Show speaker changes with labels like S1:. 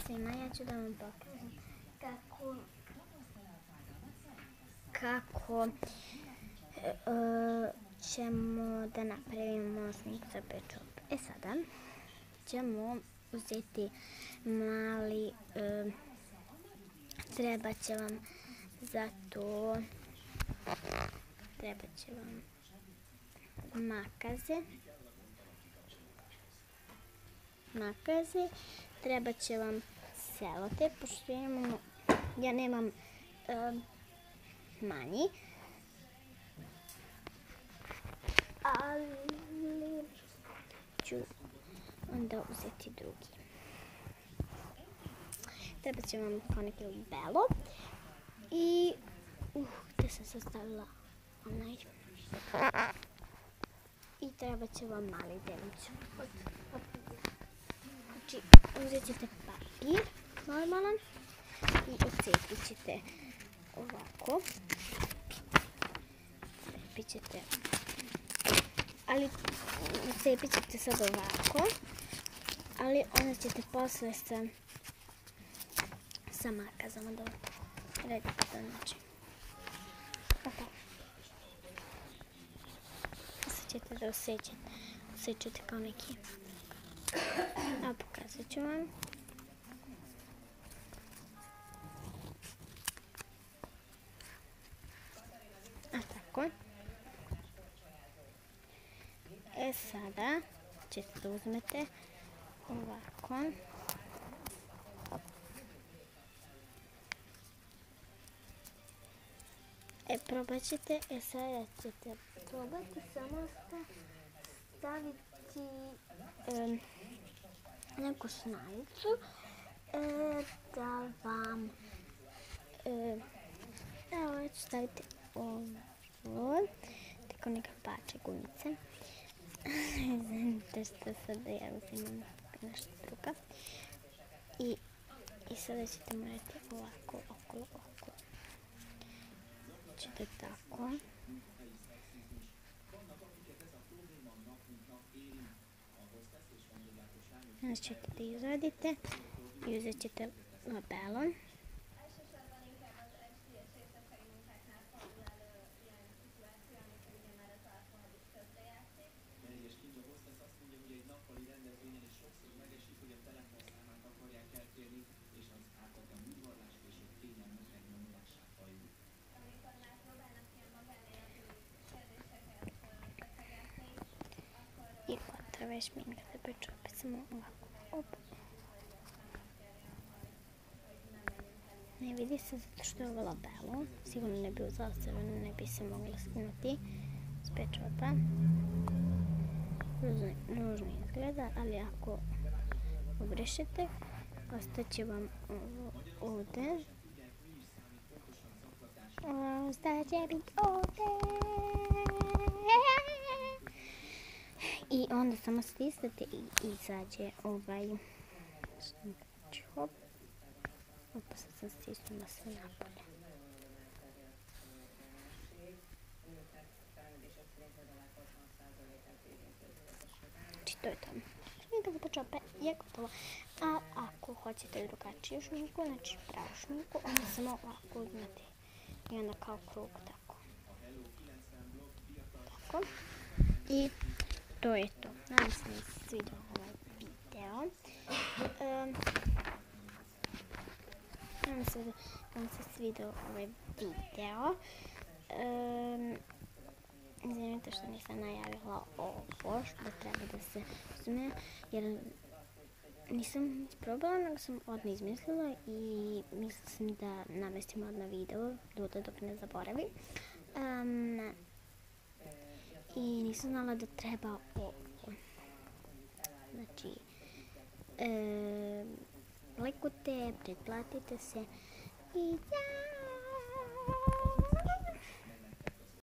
S1: svima, ja ću da vam pokažem kako ćemo da napravimo sninku za pečop. Sada ćemo uzeti mali, treba će vam za to, treba će vam makaze, treba će vam selotejp, pošto ja nemam manji, ali ću onda uzeti drugi. Treba će vam poneki belo i gde sam sastavila onaj. I treba će vam mali delić. Znači, uzet ćete papir normalan i ocepit ćete ovako. Ocepit ćete sad ovako, ali onda ćete posle sa makazom da radite to način. Sad ćete da osjećate kao neki. A pokazat ću vam. A tako. Sada ćete da uzmete ovako. Probat ćete, sada ćete probati samo staviti neku snajicu da vam, evo ću staviti ovo, tako neka pače gunice. Znate što sada ja uzimam nešto druga. I sada ćete morati ovako, okolo. Ćete tako. Znači ćete da izradite i uzet ćete labelon. Gotova je šminka za pečope, samo ovako. Ne vidi se zato što je ovo labelo, sigurno ne bi uzela crveno, ne bi se mogla skinuti s pečopa. Ružno izgleda, ali ako obrišete, ostaće vam ovo ovde. Ostaće biti ovde. I onda samo stisnete i izađe ovaj čop. Opa, sad sam stisnula sve napolje. Znači, to je to. Šminka za pečope je gotovo. A ako hoćete drugačiju šminku, znači pravu šminku, onda samo ovako uzmete i onda kao krug, tako. I to je to. Nadam se da vam se svidio ovaj video. Izvinite što nisam najavila ovo što treba da se uzme, jer nisam isprobala, nego sam odmah izmislila i mislila sam da namestim odmah video dok ne zaboravim. I nisam znala da treba ovo. Znači, lajkujte, pretplatite se i ja!